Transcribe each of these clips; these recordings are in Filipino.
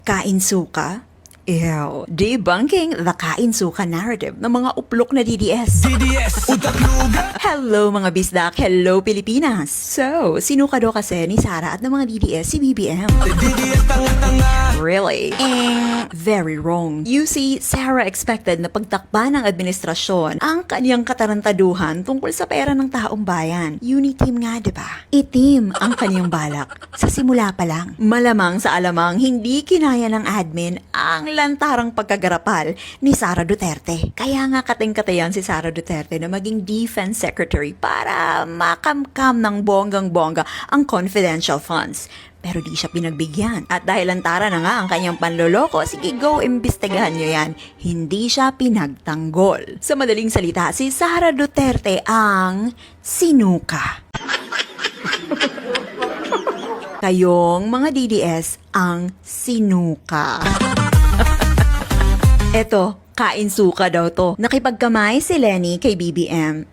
Kain suka? Ew. Debunking the kain suka narrative ng mga uplok na DDS. Utak luga. Hello mga bisdak, hello Pilipinas! So, sinuka daw kasi ni Sara at ng mga DDS si BBM. DDS tanga-tanga. Really? Very wrong. You see, Sarah expected na pagtakba ng administrasyon ang kanyang katarantaduhan tungkol sa pera ng taong bayan. Uniteam nga, diba? Itim ang kanyang balak. Sa simula pa lang. Malamang sa alamang hindi kinaya ng admin ang lantarang pagkagarapal ni Sara Duterte. Kaya nga kating-katayan si Sara Duterte na maging defense secretary para makamkam ng bonggang-bongga ang confidential funds. Pero di siya pinagbigyan. At dahil lantara na nga ang kanyang panloloko, sige go, imbestigahan nyo yan. Hindi siya pinagtanggol. Sa madaling salita, si Sara Duterte ang sinuka. Kayong mga DDS ang sinuka. Eto, kain suka daw to. Nakipagkamay si Lenny kay BBM.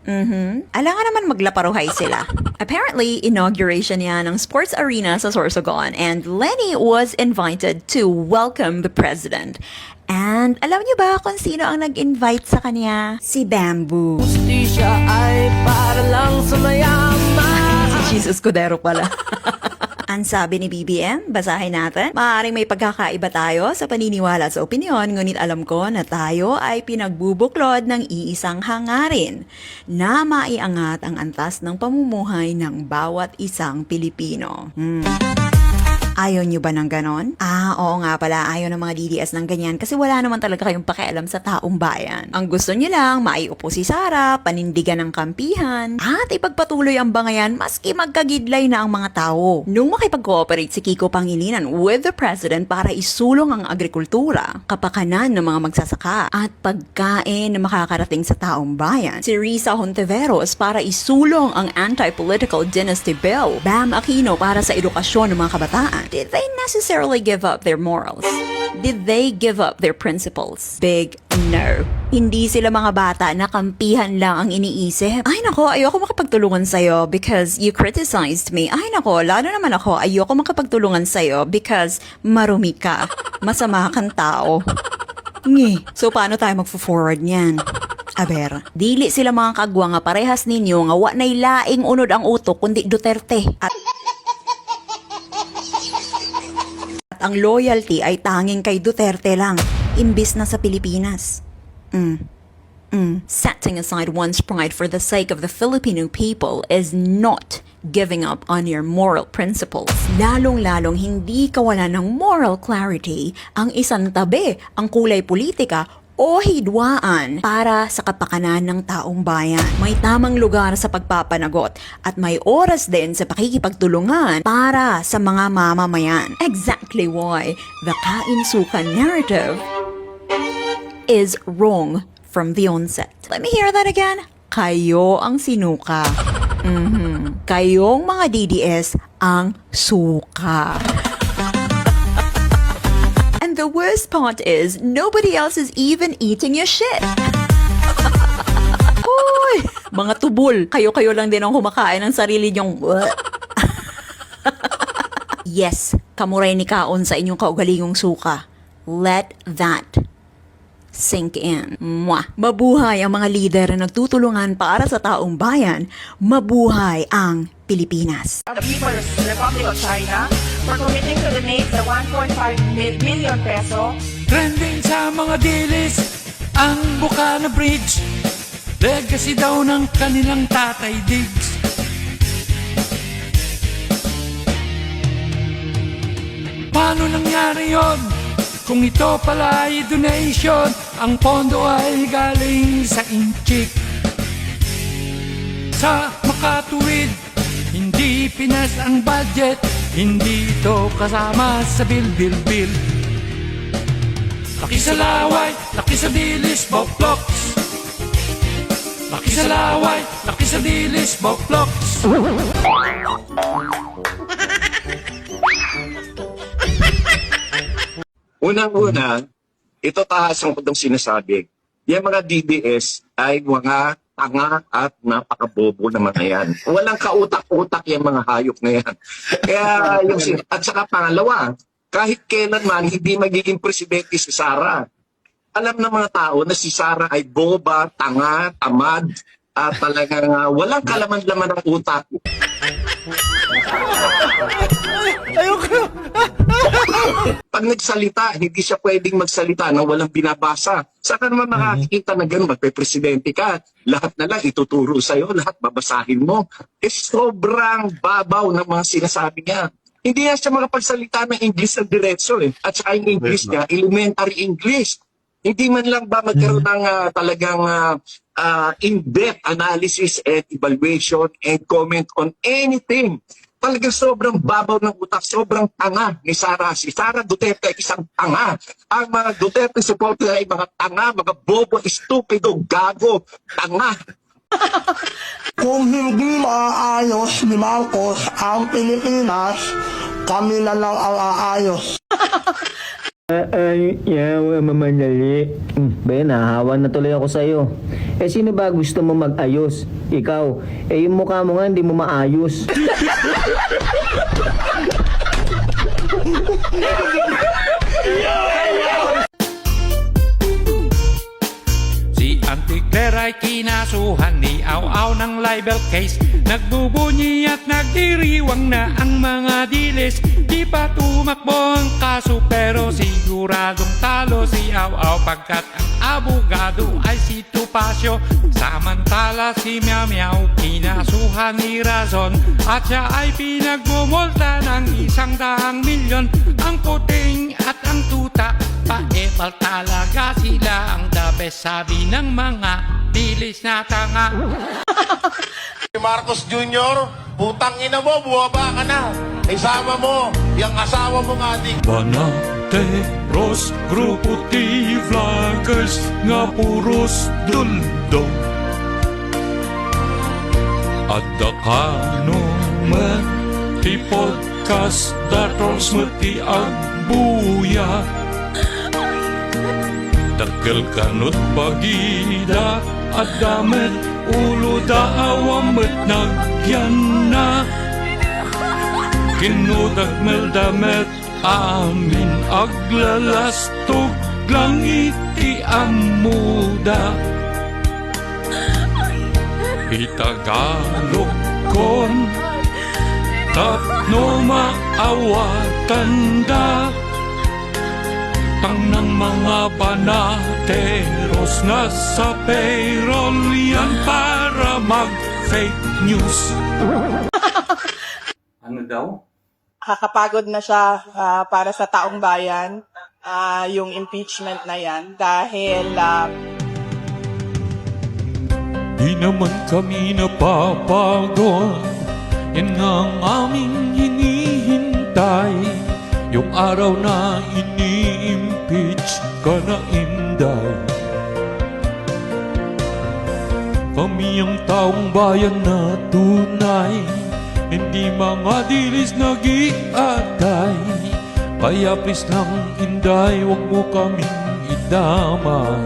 Alangan naman maglaparuhay sila. Apparently, inauguration yan ng sports arena sa Sorsogon and Lenny was invited to welcome the president. And alam niyo ba kung sino ang nag-invite sa kanya? Si Bamboo. Justisya ay para lang sa mayaman. Si Jesus Cordero pala. Ang sabi ni BBM, basahin natin. Maaaring may pagkakaiba tayo sa paniniwala sa opinyon, ngunit alam ko na tayo ay pinagbubuklod ng iisang hangarin na maiangat ang antas ng pamumuhay ng bawat isang Pilipino. Ayaw nyo ba ng ganon? Oo nga pala, ayaw ng mga DDS ng ganyan kasi wala naman talaga kayong pakialam sa taong bayan. Ang gusto nyo lang, maiupo si Sara, panindigan ng kampihan, at ipagpatuloy ang bangayan maski magkagidlay na ang mga tao. Nung makipag-cooperate si Kiko Pangilinan with the President para isulong ang agrikultura, kapakanan ng mga magsasaka, at pagkain na makakarating sa taong bayan, si Risa Hontiveros para isulong ang anti-political dynasty bill, Bam Aquino para sa edukasyon ng mga kabataan. Did they necessarily give up their morals? Did they give up their principles? Big no. Hindi sila mga bata na kampihan lang ang iniisip. Ay nako, ayoko makapagtulungan sa'yo because you criticized me. Ay nako, lalo naman ako, ayoko makapagtulungan sa'yo because marumi ka. Masama kang tao. Ngi. So paano tayo magfo-forward niyan? Aber, dili sila mga kagwa nga parehas ninyo nga wa nay laing unod ang utok kundi Duterte. At ang loyalty ay tanging kay Duterte lang, imbis na sa Pilipinas. Setting aside one's pride for the sake of the Filipino people is not giving up on your moral principles. Lalong-lalong hindi kawalan ng moral clarity ang isang tabi ang kulay politika o hidwaan para sa kapakanan ng taong bayan. May tamang lugar sa pagpapanagot at may oras din sa pakikipagtulungan para sa mga mamamayan. Exactly why the kain suka narrative is wrong from the onset. Let me hear that again. Kayo ang sinuka. Kayong mga DDS ang suka. And the worst part is, nobody else is even eating your shit. Hoy! Mga tubol, kayo-kayo lang din ang humakain ng sarili nyong... Yes, kamuray ni kaon sa inyong kaugalingong suka. Let that sink in. Mwah! Mabuhay ang mga lider na nagtutulungan para sa taong bayan. Mabuhay ang Pilipinas. The People's Republic of China for committing to donate the 1.5 billion peso. Trending sa mga dilis ang Bukana Bridge. Legacy daw ng kanilang tatay Diggs. Paano nangyari yon? Kung ito pala ay donation, ang pondo ay galing sa Inchik. Sa makatuwid, hindi Pinas ang budget, hindi ito kasama sa bil. Laki sa laway, laki sa dilis, boklocks. Laki sa laway, laki sa dilis, boklocks. Unang-una, ito tahasan ko itong sinasabi. Yung mga DDS ay mga tanga at napakabobo naman na yan. Walang kautak-utak yung mga hayop na yan. Kaya, at saka pangalawa, kahit kailanman hindi magiging presidente si Sara. Alam ng mga tao na si Sara ay boba, tanga, tamad, at talagang walang kalaman-laman ng utak. Pag nagsalita, hindi siya pwedeng magsalita nang walang binabasa. Saan ka naman makakikita na gano'n, magpe-presidente ka, lahat na lang ituturo sa'yo, lahat babasahin mo. Sobrang babaw ng mga sinasabi niya. Hindi nga siya makapagsalita ng English ng diretso eh. At saka yung English niya, elementary English. Hindi man lang ba magkaroon ng talagang in-depth analysis and evaluation and comment on anything. Talagang sobrang babaw ng utak, sobrang tanga ni Sara. Si Sara Duterte ay isang tanga. Ang mga Duterte supporter ay mga tanga, mga bobo, stupido, gago, tanga. Kung hindi maaayos ni Marcos ang Pilipinas, kami na lang ang aayos. Mamadali. Ben, nahahawa na tuloy ako sa'yo. Sino ba gusto mo mag-ayos? Ikaw. Yung mukha mo nga, hindi mo maayos. Si Auntie Claire ay kinasuhan ni Au-Au ng libel case. Nagbubunyi at nagdiriwang na ang mga dilis. Di pa tumakbo ang kaso pero siguradong talo si Au-Au pagkat ang abogado ay si Topacio. Samantala si Meow Meow kinasuhan ni Razon at siya ay pinagmumulta ng 100 milyon. Ang puting at ang tuta paepal talaga sila ang the best, sabi ng mga dilis na tanga. Marcos Jr., putang ina mo, buwaba ka na. Isama mo, yung asawa mo nga di. Banateros, grupo T-Vloggers, nga puros duldong. At dakano man, ti podcast dators mati agbuya. Dakkel kanut pagida at damet ulo daawamet nagyan na. Kinudag meldamet amin aglalastog langit ti amuda. Itagalog kon tapno maawatan da. Tang ng mga banateros na sa payroll yan para mag-fake news. Ano daw? Kakapagod na siya para sa taong bayan, yung impeachment na yan. Dahil Di naman kami napapagod, yan ang aming hinihintay. Yung araw na ini-impeach ka na, Inday. Kami ang taong bayan na tunay, hindi mga dilis nag-iatay. Kaya please lang, Inday, wag mo kaming idamay.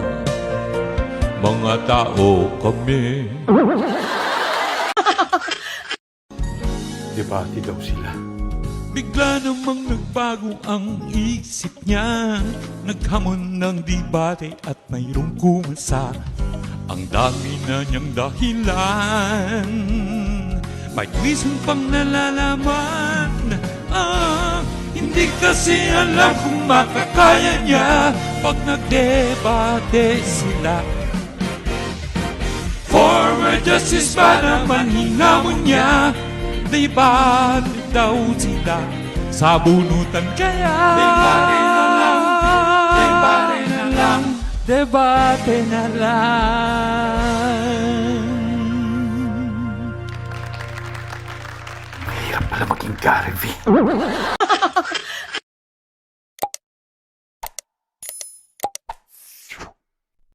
Mga tao kami. Debate daw sila. Bigla namang nagbago ang isip niya. Naghamon ng debate at mayroong kumasa. Ang dami na niyang dahilan, may reason pang nalalaman. Hindi kasi alam kung makakaya niya pag nagdebate sila. For justice ba naman hinamon niya? Debate daw sila sa bunutan kaya. Debate na lang, debate na lang, debate na lang. Mahirap pala maging Gary V.